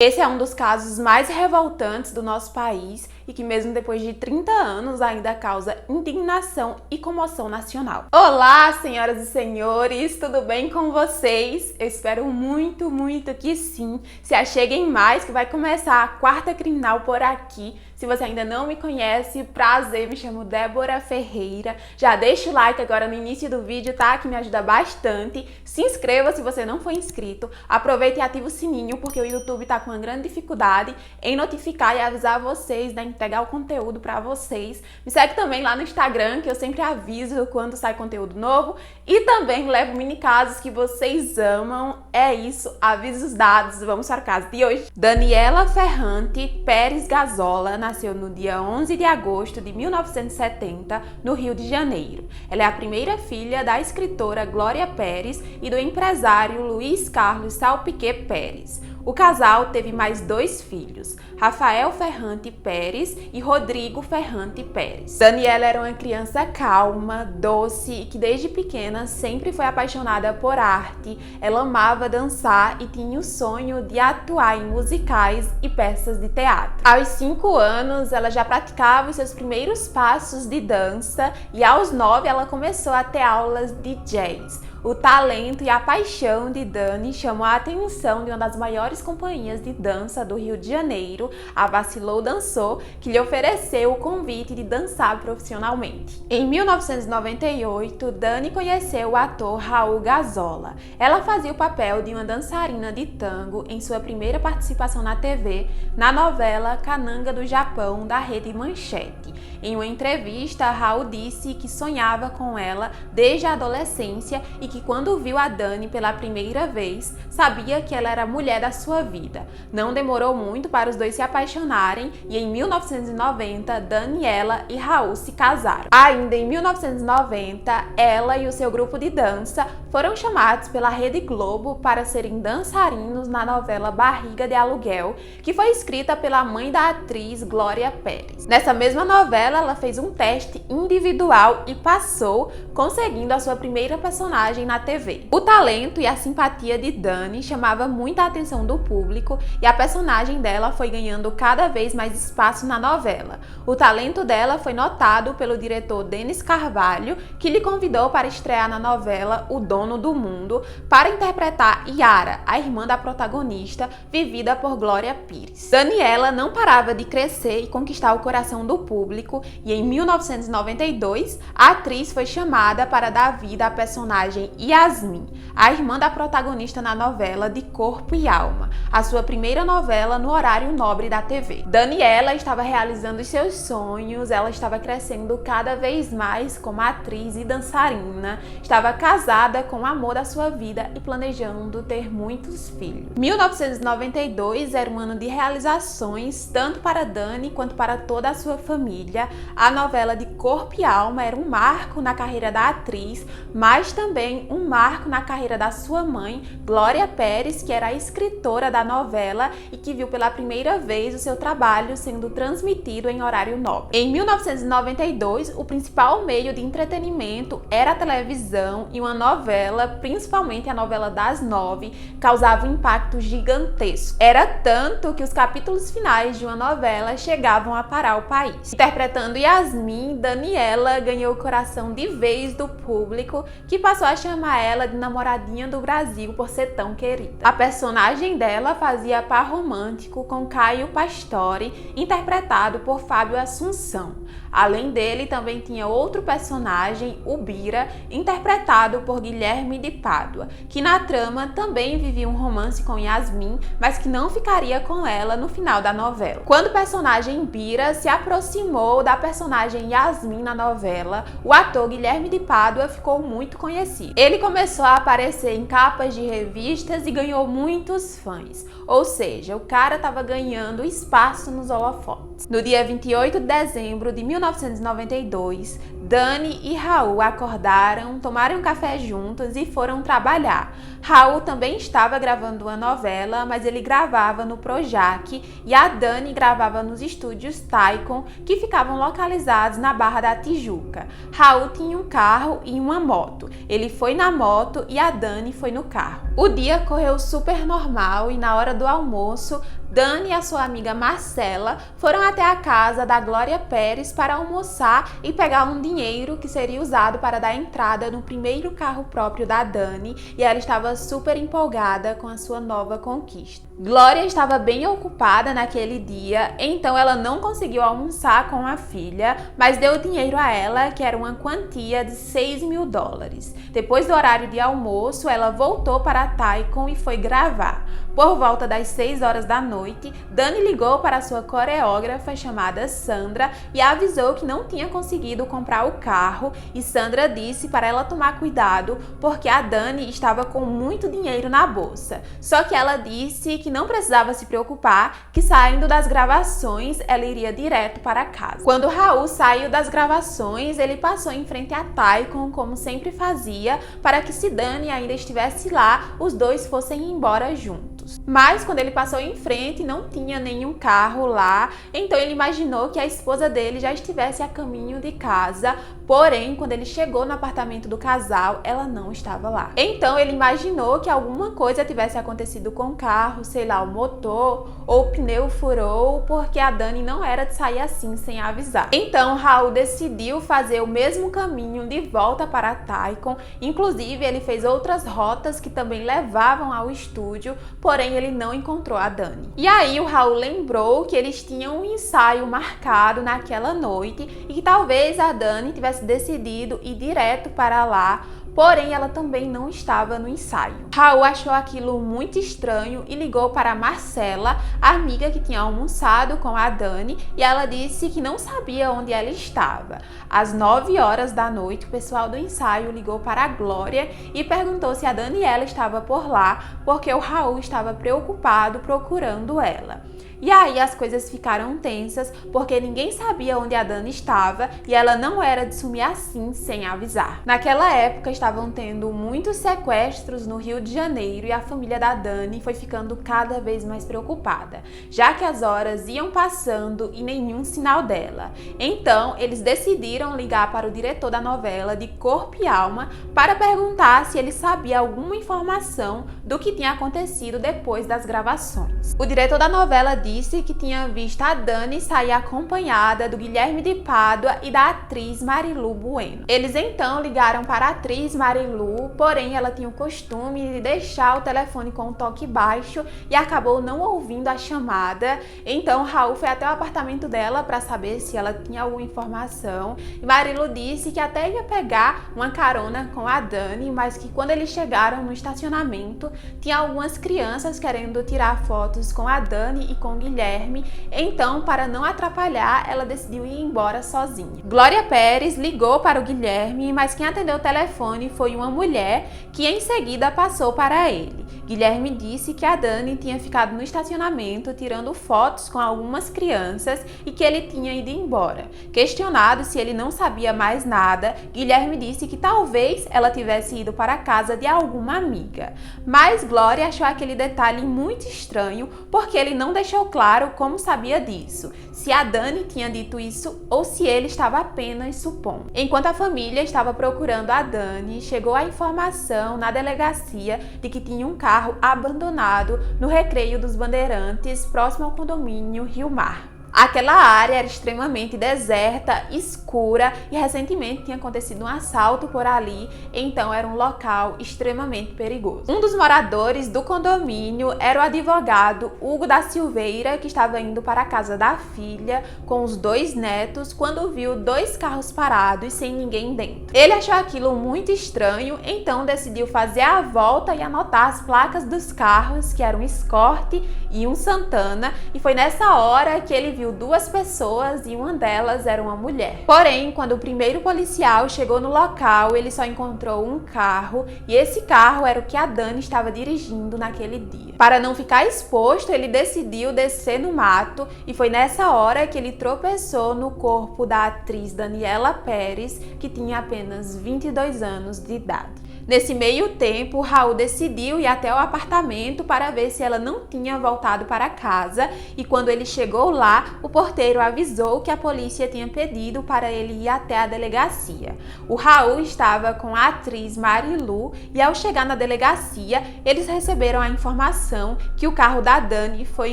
Esse é um dos casos mais revoltantes do nosso país e que mesmo depois de 30 anos ainda causa indignação e comoção nacional. Olá, senhoras e senhores, tudo bem com vocês? Eu espero muito que sim. Se acheguem mais que vai começar a Quarta Criminal por aqui. Se você ainda não me conhece, prazer, me chamo Débora Ferreira. Já deixa o like agora no início do vídeo, tá? Que me ajuda bastante. Se inscreva se você não for inscrito. Aproveita e ativa o sininho, porque o YouTube tá com uma grande dificuldade em notificar e avisar vocês, né? Entregar o conteúdo pra vocês. Me segue também lá no Instagram, que eu sempre aviso quando sai conteúdo novo. E também levo mini casos que vocês amam. É isso, avisos dados. Vamos para o caso de hoje. Daniela Ferrante Pérez Gazola nasceu no dia 11 de agosto de 1970, no Rio de Janeiro. Ela é a primeira filha da escritora Glória Pérez e do empresário Luiz Carlos Salpiquet Pérez. O casal teve mais 2 filhos, Rafael Ferrante Pérez e Rodrigo Ferrante Pérez. Daniela era uma criança calma, doce e que desde pequena sempre foi apaixonada por arte. Ela amava dançar e tinha o sonho de atuar em musicais e peças de teatro. Aos 5 anos, ela já praticava os seus primeiros passos de dança e aos 9 ela começou a ter aulas de jazz. O talento e a paixão de Dani chamou a atenção de uma das maiores companhias de dança do Rio de Janeiro, a Vacilou Dançou, que lhe ofereceu o convite de dançar profissionalmente. Em 1998, Dani conheceu o ator Raul Gazola. Ela fazia o papel de uma dançarina de tango em sua primeira participação na TV, na novela Cananga do Japão, da Rede Manchete. Em uma entrevista, Raul disse que sonhava com ela desde a adolescência e que quando viu a Dani pela primeira vez, sabia que ela era a mulher da sua vida. Não demorou muito para os dois se apaixonarem e em 1990, Daniela e Raul se casaram. Ainda em 1990, ela e o seu grupo de dança foram chamados pela Rede Globo para serem dançarinos na novela Barriga de Aluguel, que foi escrita pela mãe da atriz Glória Pérez. Nessa mesma novela, ela fez um teste individual e passou, conseguindo a sua primeira personagem na TV. O talento e a simpatia de Dani chamava muita atenção do público e a personagem dela foi ganhando cada vez mais espaço na novela. O talento dela foi notado pelo diretor Denis Carvalho, que lhe convidou para estrear na novela O Dono do Mundo para interpretar Yara, a irmã da protagonista, vivida por Glória Pires. Daniela não parava de crescer e conquistar o coração do público e em 1992 a atriz foi chamada para dar vida à personagem Yasmin, a irmã da protagonista na novela De Corpo e Alma, a sua primeira novela no horário nobre da TV. Daniela estava realizando os seus sonhos, ela estava crescendo cada vez mais como atriz e dançarina, estava casada com o amor da sua vida e planejando ter muitos filhos. 1992 era um ano de realizações tanto para Dani quanto para toda a sua família. A novela De Corpo e Alma era um marco na carreira da atriz, mas também um marco na carreira da sua mãe, Glória Pérez, que era a escritora da novela e que viu pela primeira vez o seu trabalho sendo transmitido em horário nobre. Em 1992, o principal meio de entretenimento era a televisão e uma novela, principalmente a novela das 9, causava um impacto gigantesco. Era tanto que os capítulos finais de uma novela chegavam a parar o país. Interpretando Yasmin, Daniela ganhou o coração de vez do público, que passou a chamar ela de namoradinha do Brasil por ser tão querida. A personagem dela fazia par romântico com Caio Pastore, interpretado por Fábio Assunção. Além dele, também tinha outro personagem, o Bira, interpretado por Guilherme de Pádua, que na trama também vivia um romance com Yasmin, mas que não ficaria com ela no final da novela. Quando o personagem Bira se aproximou da personagem Yasmin na novela, o ator Guilherme de Pádua ficou muito conhecido. Ele começou a aparecer em capas de revistas e ganhou muitos fãs, ou seja, o cara estava ganhando espaço nos holofotes. No dia 28 de dezembro de 1992, Dani e Raul acordaram, tomaram um café juntos e foram trabalhar. Raul também estava gravando uma novela, mas ele gravava no Projac e a Dani gravava nos estúdios Taikon, que ficavam localizados na Barra da Tijuca. Raul tinha um carro e uma moto. Ele foi na moto e a Dani foi no carro. O dia correu super normal e na hora do almoço, Dani e a sua amiga Marcela foram até a casa da Glória Pérez para almoçar e pegar um dinheiro que seria usado para dar entrada no primeiro carro próprio da Dani, e ela estava super empolgada com a sua nova conquista. Glória estava bem ocupada naquele dia, então ela não conseguiu almoçar com a filha, mas deu dinheiro a ela, que era uma quantia de $6.000. Depois do horário de almoço, ela voltou para a Taikon e foi gravar. Por volta das 6 horas da noite, Dani ligou para sua coreógrafa chamada Sandra e avisou que não tinha conseguido comprar o carro, e Sandra disse para ela tomar cuidado porque a Dani estava com muito dinheiro na bolsa. Só que ela disse que não precisava se preocupar, que saindo das gravações ela iria direto para casa. Quando Raul saiu das gravações, ele passou em frente à Taikon como sempre fazia, para que se Dani ainda estivesse lá, os dois fossem embora juntos. Mas quando ele passou em frente, não tinha nenhum carro lá, então ele imaginou que a esposa dele já estivesse a caminho de casa, porém, quando ele chegou no apartamento do casal, ela não estava lá. Então ele imaginou que alguma coisa tivesse acontecido com o carro, sei lá, o motor ou o pneu furou, porque a Dani não era de sair assim sem avisar. Então Raul decidiu fazer o mesmo caminho de volta para a Taikon, inclusive ele fez outras rotas que também levavam ao estúdio, porém ele não encontrou a Dani. E aí o Raul lembrou que eles tinham um ensaio marcado naquela noite e que talvez a Dani tivesse decidido ir direto para lá, porém ela também não estava no ensaio. Raul achou aquilo muito estranho e ligou para Marcela, a amiga que tinha almoçado com a Dani, e ela disse que não sabia onde ela estava. Às 9 horas da noite, o pessoal do ensaio ligou para a Glória e perguntou se a Daniela estava por lá, porque o Raul estava preocupado procurando ela. E aí as coisas ficaram tensas, porque ninguém sabia onde a Dani estava e ela não era de sumir assim sem avisar. Naquela época estavam tendo muitos sequestros no Rio de Janeiro e a família da Dani foi ficando cada vez mais preocupada, já que as horas iam passando e nenhum sinal dela. Então eles decidiram ligar para o diretor da novela de Corpo e Alma para perguntar se ele sabia alguma informação do que tinha acontecido depois das gravações. O diretor da novela disse que tinha visto a Dani sair acompanhada do Guilherme de Pádua e da atriz Marilu Bueno. Eles então ligaram para a atriz Marilu, porém ela tinha o costume de deixar o telefone com um toque baixo e acabou não ouvindo a chamada. Então Raul foi até o apartamento dela para saber se ela tinha alguma informação, e Marilu disse que até ia pegar uma carona com a Dani, mas que quando eles chegaram no estacionamento tinha algumas crianças querendo tirar fotos com a Dani e com Guilherme, então para não atrapalhar ela decidiu ir embora sozinha. Glória Pérez ligou para o Guilherme, mas quem atendeu o telefone foi uma mulher que em seguida passou para ele. Guilherme disse que a Dani tinha ficado no estacionamento tirando fotos com algumas crianças e que ele tinha ido embora. Questionado se ele não sabia mais nada, Guilherme disse que talvez ela tivesse ido para a casa de alguma amiga. Mas Glória achou aquele detalhe muito estranho porque ele não deixou claro como sabia disso, se a Dani tinha dito isso ou se ele estava apenas supondo. Enquanto a família estava procurando a Dani, chegou a informação na delegacia de que tinha um carro abandonado no Recreio dos Bandeirantes, próximo ao condomínio Rio Mar. Aquela área era extremamente deserta, escura e recentemente tinha acontecido um assalto por ali, então era um local extremamente perigoso. Um dos moradores do condomínio era o advogado Hugo da Silveira, que estava indo para a casa da filha com os 2 netos quando viu 2 carros parados sem ninguém dentro. Ele achou aquilo muito estranho, então decidiu fazer a volta e anotar as placas dos carros, que eram um Escort e um Santana, e foi nessa hora que ele viu 2 pessoas e uma delas era uma mulher. Porém, quando o primeiro policial chegou no local, ele só encontrou um carro e esse carro era o que a Dani estava dirigindo naquele dia. Para não ficar exposto, ele decidiu descer no mato e foi nessa hora que ele tropeçou no corpo da atriz Daniela Pérez, que tinha apenas 22 anos de idade. Nesse meio tempo, Raul decidiu ir até o apartamento para ver se ela não tinha voltado para casa, e quando ele chegou lá, o porteiro avisou que a polícia tinha pedido para ele ir até a delegacia. O Raul estava com a atriz Marilu e ao chegar na delegacia, eles receberam a informação que o carro da Dani foi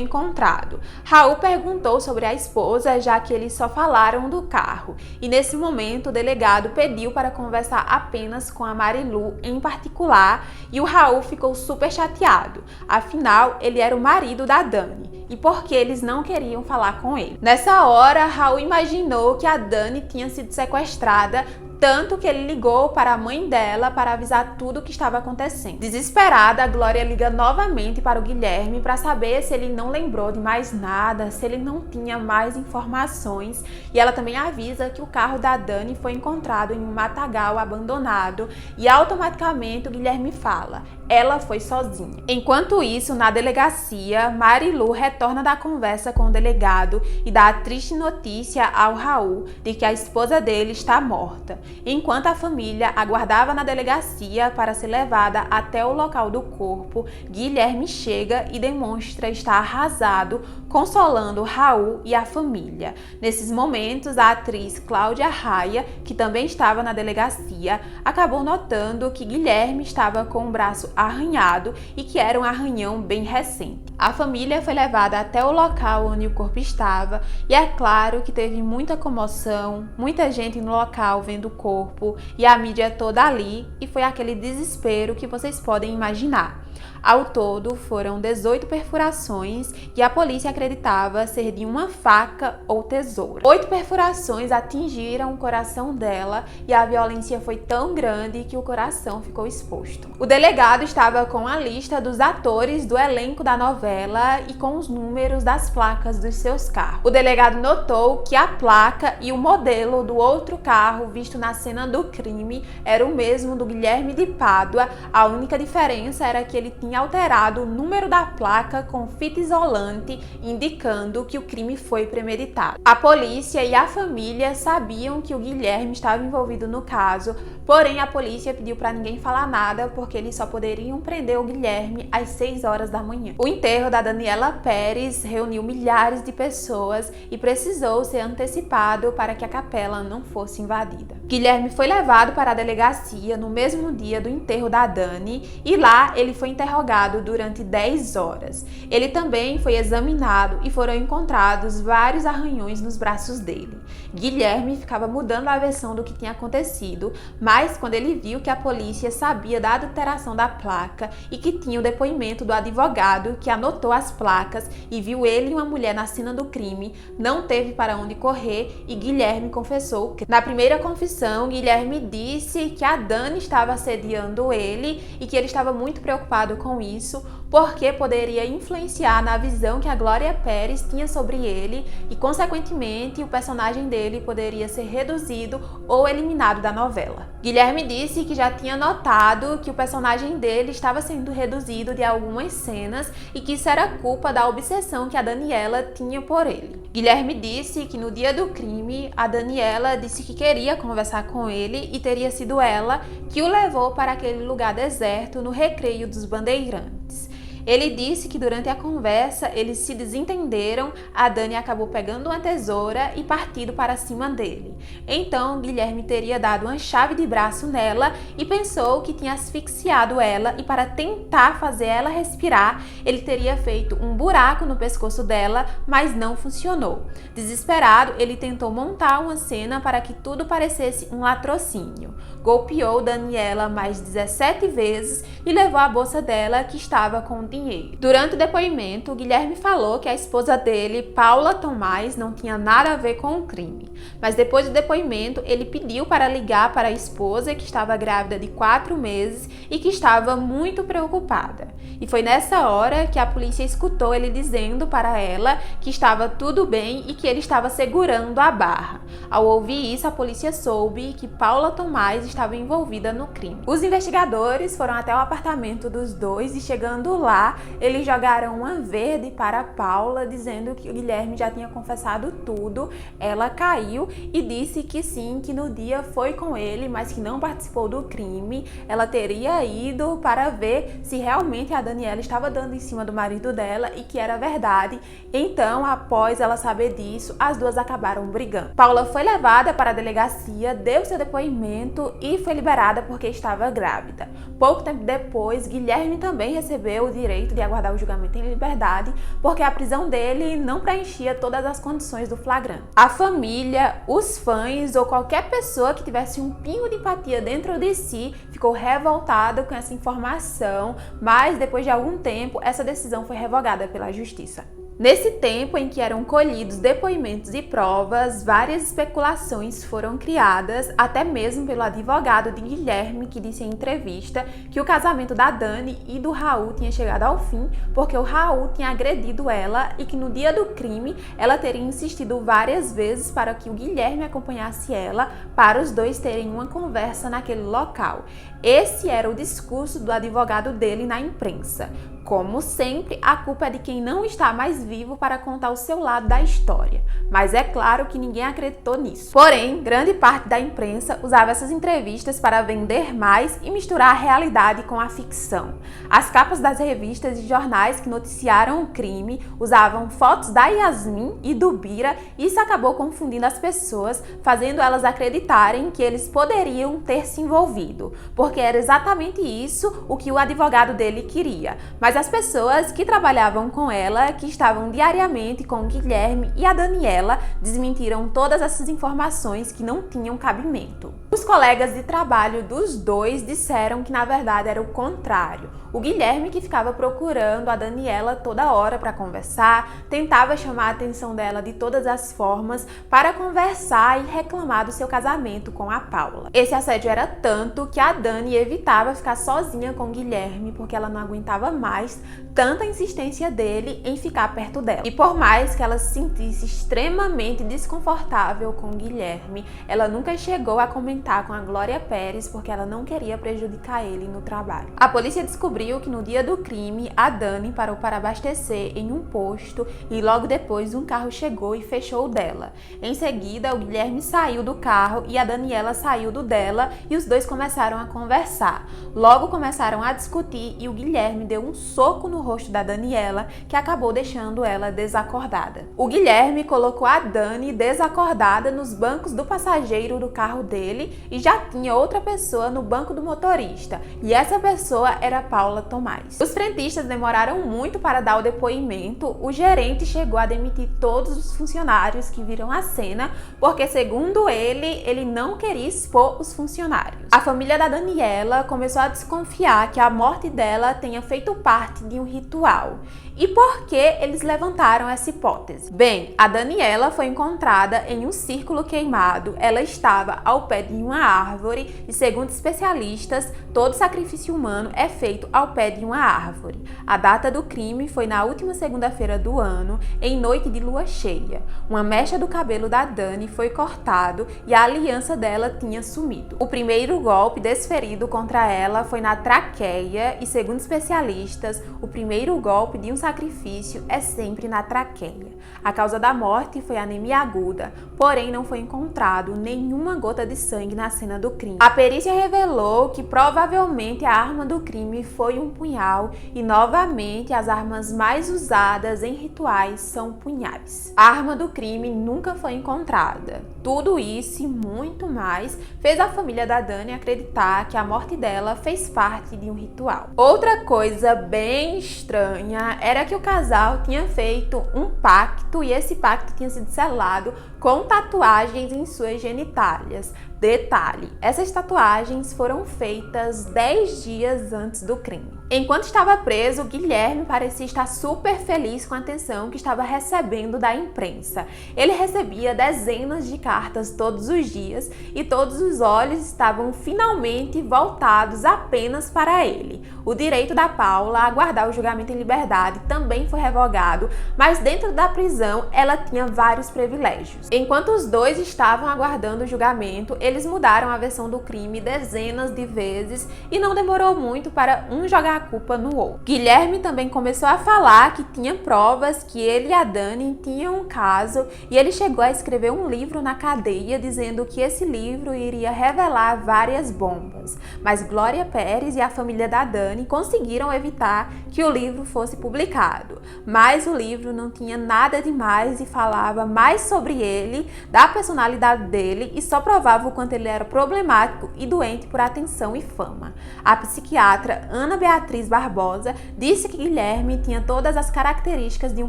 encontrado. Raul perguntou sobre a esposa, já que eles só falaram do carro, e nesse momento o delegado pediu para conversar apenas com a Marilu em particular, e o Raul ficou super chateado, afinal ele era o marido da Dani, e porque eles não queriam falar com ele. Nessa hora, Raul imaginou que a Dani tinha sido sequestrada, tanto que ele ligou para a mãe dela para avisar tudo o que estava acontecendo. Desesperada, a Glória liga novamente para o Guilherme para saber se ele não lembrou de mais nada, se ele não tinha mais informações, e ela também avisa que o carro da Dani foi encontrado em um matagal abandonado, e automaticamente o Guilherme fala: ela foi sozinha. Enquanto isso, na delegacia, Marilu retorna da conversa com o delegado e dá a triste notícia ao Raul de que a esposa dele está morta. Enquanto a família aguardava na delegacia para ser levada até o local do corpo, Guilherme chega e demonstra estar arrasado, consolando Raul e a família. Nesses momentos, a atriz Cláudia Raia, que também estava na delegacia, acabou notando que Guilherme estava com o braço arranhado e que era um arranhão bem recente. A família foi levada até o local onde o corpo estava e é claro que teve muita comoção, muita gente no local vendo o corpo e a mídia toda ali, e foi aquele desespero que vocês podem imaginar. Ao todo, foram 18 perfurações e a polícia acreditava ser de uma faca ou tesoura. 8 perfurações atingiram o coração dela e a violência foi tão grande que o coração ficou exposto. O delegado estava com a lista dos atores do elenco da novela e com os números das placas dos seus carros. O delegado notou que a placa e o modelo do outro carro visto na cena do crime era o mesmo do Guilherme de Pádua. A única diferença era que ele tinha alterado o número da placa com fita isolante, indicando que o crime foi premeditado. A polícia e a família sabiam que o Guilherme estava envolvido no caso, porém a polícia pediu para ninguém falar nada porque eles só poderiam prender o Guilherme às 6 horas da manhã. O enterro da Daniela Pérez reuniu milhares de pessoas e precisou ser antecipado para que a capela não fosse invadida. Guilherme foi levado para a delegacia no mesmo dia do enterro da Dani e lá ele foi interrogado durante 10 horas. Ele também foi examinado e foram encontrados vários arranhões nos braços dele. Guilherme ficava mudando a versão do que tinha acontecido, mas quando ele viu que a polícia sabia da adulteração da placa e que tinha o depoimento do advogado que anotou as placas e viu ele e uma mulher na cena do crime, não teve para onde correr e Guilherme confessou o crime. Na primeira confissão, Guilherme disse que a Dani estava assediando ele e que ele estava muito preocupado com isso, porque poderia influenciar na visão que a Glória Pérez tinha sobre ele e, consequentemente, o personagem dele poderia ser reduzido ou eliminado da novela. Guilherme disse que já tinha notado que o personagem dele estava sendo reduzido de algumas cenas e que isso era culpa da obsessão que a Daniela tinha por ele. Guilherme disse que no dia do crime, a Daniela disse que queria conversar com ele e teria sido ela que o levou para aquele lugar deserto no Recreio dos Bandeirantes. Ele disse que durante a conversa eles se desentenderam, a Dani acabou pegando uma tesoura e partindo para cima dele. Então Guilherme teria dado uma chave de braço nela e pensou que tinha asfixiado ela, e para tentar fazer ela respirar, ele teria feito um buraco no pescoço dela, mas não funcionou. Desesperado, ele tentou montar uma cena para que tudo parecesse um latrocínio. Golpeou Daniela mais 17 vezes e levou a bolsa dela que estava com dinheiro. Durante o depoimento, Guilherme falou que a esposa dele, Paula Tomás, não tinha nada a ver com o crime. Mas depois do depoimento, ele pediu para ligar para a esposa, que estava grávida de 4 meses e que estava muito preocupada. E foi nessa hora que a polícia escutou ele dizendo para ela que estava tudo bem e que ele estava segurando a barra. Ao ouvir isso, a polícia soube que Paula Tomás estava envolvida no crime. Os investigadores foram até o apartamento dos dois e, chegando lá, lá, eles jogaram uma verde para Paula, dizendo que o Guilherme já tinha confessado tudo. Ela caiu e disse que sim, que no dia foi com ele, mas que não participou do crime. Ela teria ido para ver se realmente a Daniela estava dando em cima do marido dela e que era verdade. Então, após ela saber disso, as duas acabaram brigando. Paula foi levada para a delegacia, deu seu depoimento e foi liberada porque estava grávida. Pouco tempo depois, Guilherme também recebeu o direito de aguardar o julgamento em liberdade, porque a prisão dele não preenchia todas as condições do flagrante. A família, os fãs ou qualquer pessoa que tivesse um pingo de empatia dentro de si ficou revoltada com essa informação, mas depois de algum tempo, essa decisão foi revogada pela justiça. Nesse tempo em que eram colhidos depoimentos e provas, várias especulações foram criadas, até mesmo pelo advogado de Guilherme, que disse em entrevista que o casamento da Dani e do Raul tinha chegado ao fim porque o Raul tinha agredido ela e que no dia do crime ela teria insistido várias vezes para que o Guilherme acompanhasse ela, para os dois terem uma conversa naquele local. Esse era o discurso do advogado dele na imprensa. Como sempre, a culpa é de quem não está mais vivo para contar o seu lado da história. Mas é claro que ninguém acreditou nisso. Porém, grande parte da imprensa usava essas entrevistas para vender mais e misturar a realidade com a ficção. As capas das revistas e jornais que noticiaram o crime usavam fotos da Yasmin e do Bira e isso acabou confundindo as pessoas, fazendo elas acreditarem que eles poderiam ter se envolvido, porque era exatamente isso o que o advogado dele queria. Mas as pessoas que trabalhavam com ela, que estavam diariamente com o Guilherme e a Daniela, desmentiram todas essas informações que não tinham cabimento. Os colegas de trabalho dos dois disseram que na verdade era o contrário. O Guilherme, que ficava procurando a Daniela toda hora para conversar, tentava chamar a atenção dela de todas as formas para conversar e reclamar do seu casamento com a Paula. Esse assédio era tanto que a Dani evitava ficar sozinha com o Guilherme porque ela não aguentava mais tanta insistência dele em ficar perto dela. E por mais que ela se sentisse extremamente desconfortável com o Guilherme, ela nunca chegou a comentar com a Glória Pérez porque ela não queria prejudicar ele no trabalho. A polícia descobriu que no dia do crime, a Dani parou para abastecer em um posto e logo depois um carro chegou e fechou o dela. Em seguida, o Guilherme saiu do carro e a Daniela saiu do dela e os dois começaram a conversar. Logo começaram a discutir e o Guilherme deu um soco no rosto da Daniela, que acabou deixando ela desacordada. O Guilherme colocou a Dani desacordada nos bancos do passageiro do carro dele e já tinha outra pessoa no banco do motorista, e essa pessoa era Paula Tomás. Os frentistas demoraram muito para dar o depoimento. O gerente chegou a demitir todos os funcionários que viram a cena, porque segundo ele não queria expor os funcionários. A família da Daniela começou a desconfiar que a morte dela tenha feito parte de um ritual. E por que eles levantaram essa hipótese? Bem, a Daniela foi encontrada em um círculo queimado. Ela estava ao pé de uma árvore e, segundo especialistas, todo sacrifício humano é feito ao pé de uma árvore. A data do crime foi na última segunda-feira do ano, em noite de lua cheia. Uma mecha do cabelo da Dani foi cortado e a aliança dela tinha sumido. O primeiro golpe desferido contra ela foi na traqueia e, segundo especialistas, o primeiro golpe de um sacrifício é sempre na traqueia. A causa da morte foi anemia aguda, porém não foi encontrado nenhuma gota de sangue na cena do crime. A perícia revelou que provavelmente a arma do crime foi um punhal e, novamente, as armas mais usadas em rituais são punhais. A arma do crime nunca foi encontrada. Tudo isso e muito mais fez a família da Dani acreditar que a morte dela fez parte de um ritual. Outra coisa bem estranha era que o casal tinha feito um pacto e esse pacto tinha sido selado com tatuagens em suas genitálias. Detalhe, essas tatuagens foram feitas 10 dias antes do crime. Enquanto estava preso, Guilherme parecia estar super feliz com a atenção que estava recebendo da imprensa. Ele recebia dezenas de cartas todos os dias e todos os olhos estavam finalmente voltados apenas para ele. O direito da Paula a aguardar o julgamento em liberdade também foi revogado, mas dentro da prisão ela tinha vários privilégios. Enquanto os dois estavam aguardando o julgamento, eles mudaram a versão do crime dezenas de vezes e não demorou muito para um jogar a culpa no outro. Guilherme também começou a falar que tinha provas que ele e a Dani tinham um caso e ele chegou a escrever um livro na cadeia dizendo que esse livro iria revelar várias bombas. Mas Glória Pérez e a família da Dani conseguiram evitar que o livro fosse publicado. Mas o livro não tinha nada demais e falava mais sobre ele, da personalidade dele e só provava o quanto ele era problemático e doente por atenção e fama. A psiquiatra Ana Beatriz Barbosa disse que Guilherme tinha todas as características de um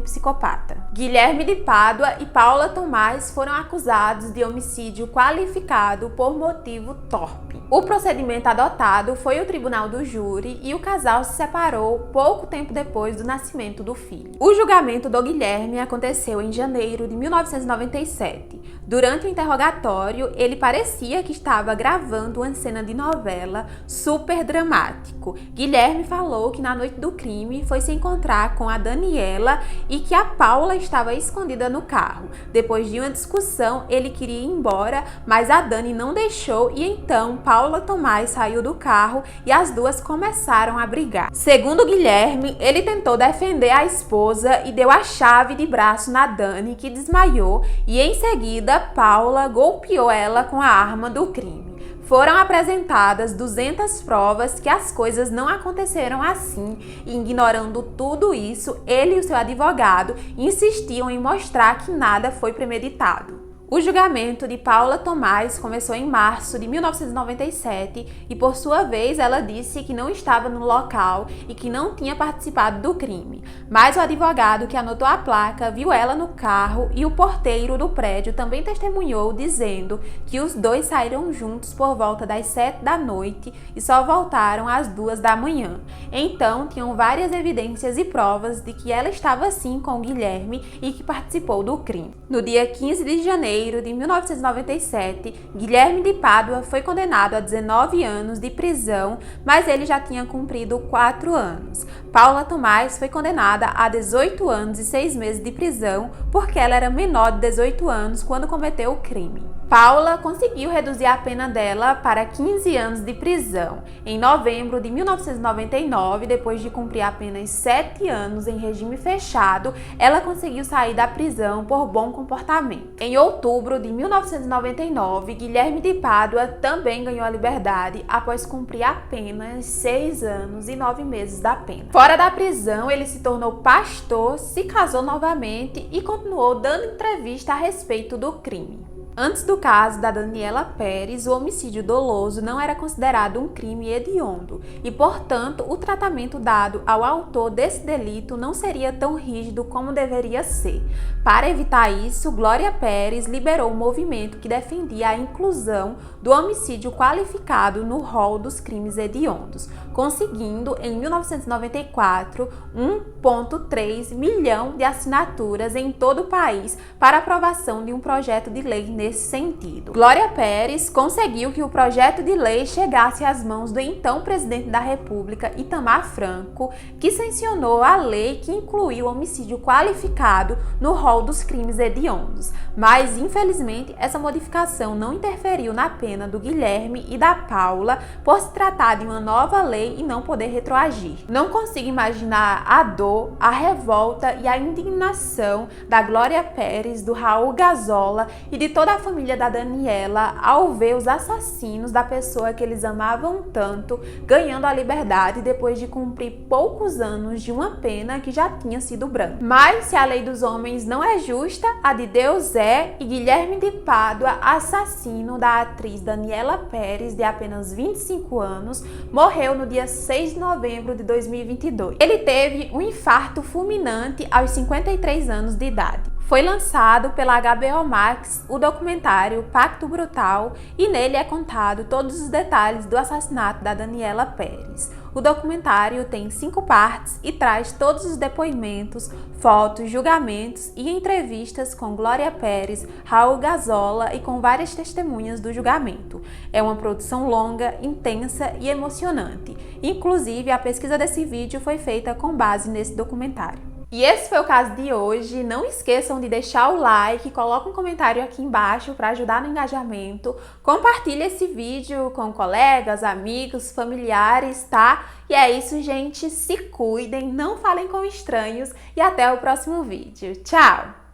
psicopata. Guilherme de Pádua e Paula Tomás foram acusados de homicídio qualificado por motivo torpe. O procedimento adotado foi o tribunal do júri e o casal se separou pouco tempo depois do nascimento do filho. O julgamento do Guilherme aconteceu em janeiro de 1997. Durante o interrogatório, ele parecia que estava gravando uma cena de novela super dramático. Guilherme falou que na noite do crime foi se encontrar com a Daniela e que a Paula estava escondida no carro. Depois de uma discussão, ele queria ir embora, mas a Dani não deixou e então Paula Tomás saiu do carro e as duas começaram a brigar. Segundo Guilherme, ele tentou defender a esposa e deu a chave de braço na Dani, que desmaiou, e em seguida Paula golpeou ela com a arma do crime. Foram apresentadas 200 provas que as coisas não aconteceram assim e, ignorando tudo isso, ele e o seu advogado insistiam em mostrar que nada foi premeditado. O julgamento de Paula Tomás começou em março de 1997 e, por sua vez, ela disse que não estava no local e que não tinha participado do crime. Mas o advogado que anotou a placa viu ela no carro e o porteiro do prédio também testemunhou, dizendo que os dois saíram juntos por volta das 7 da noite e só voltaram às 2 da manhã. Então, tinham várias evidências e provas de que ela estava sim com o Guilherme e que participou do crime. No dia 15 de janeiro de 1997, Guilherme de Pádua foi condenado a 19 anos de prisão, mas ele já tinha cumprido 4 anos. Paula Tomás foi condenada a 18 anos e 6 meses de prisão porque ela era menor de 18 anos quando cometeu o crime. Paula conseguiu reduzir a pena dela para 15 anos de prisão. Em novembro de 1999, depois de cumprir apenas 7 anos em regime fechado, ela conseguiu sair da prisão por bom comportamento. Em outubro de 1999, Guilherme de Pádua também ganhou a liberdade após cumprir apenas 6 anos e 9 meses da pena. Fora da prisão, ele se tornou pastor, se casou novamente e continuou dando entrevista a respeito do crime. Antes do caso da Daniela Pérez, o homicídio doloso não era considerado um crime hediondo e, portanto, o tratamento dado ao autor desse delito não seria tão rígido como deveria ser. Para evitar isso, Glória Pérez liberou um movimento que defendia a inclusão do homicídio qualificado no rol dos crimes hediondos, conseguindo, em 1994, 1,3 milhão de assinaturas em todo o país para aprovação de um projeto de lei nesse sentido. Glória Pérez conseguiu que o projeto de lei chegasse às mãos do então presidente da República, Itamar Franco, que sancionou a lei que incluiu o homicídio qualificado no rol dos crimes hediondos. Mas, infelizmente, essa modificação não interferiu na pena do Guilherme e da Paula por se tratar de uma nova lei e não poder retroagir. Não consigo imaginar a dor, a revolta e a indignação da Glória Pérez, do Raul Gazola e de toda a família da Daniela ao ver os assassinos da pessoa que eles amavam tanto ganhando a liberdade depois de cumprir poucos anos de uma pena que já tinha sido branca. Mas se a lei dos homens não é justa, a de Deus é, e Guilherme de Pádua, assassino da atriz Daniela Pérez, de apenas 25 anos, morreu no dia 6 de novembro de 2022. Ele teve um infarto fulminante aos 53 anos de idade. Foi lançado pela HBO Max o documentário Pacto Brutal e nele é contado todos os detalhes do assassinato da Daniela Pérez. O documentário tem 5 partes e traz todos os depoimentos, fotos, julgamentos e entrevistas com Glória Pérez, Raul Gazola e com várias testemunhas do julgamento. É uma produção longa, intensa e emocionante. Inclusive, a pesquisa desse vídeo foi feita com base nesse documentário. E esse foi o caso de hoje. Não esqueçam de deixar o like, coloca um comentário aqui embaixo para ajudar no engajamento. Compartilhe esse vídeo com colegas, amigos, familiares, tá? E é isso, gente. Se cuidem, não falem com estranhos e até o próximo vídeo. Tchau!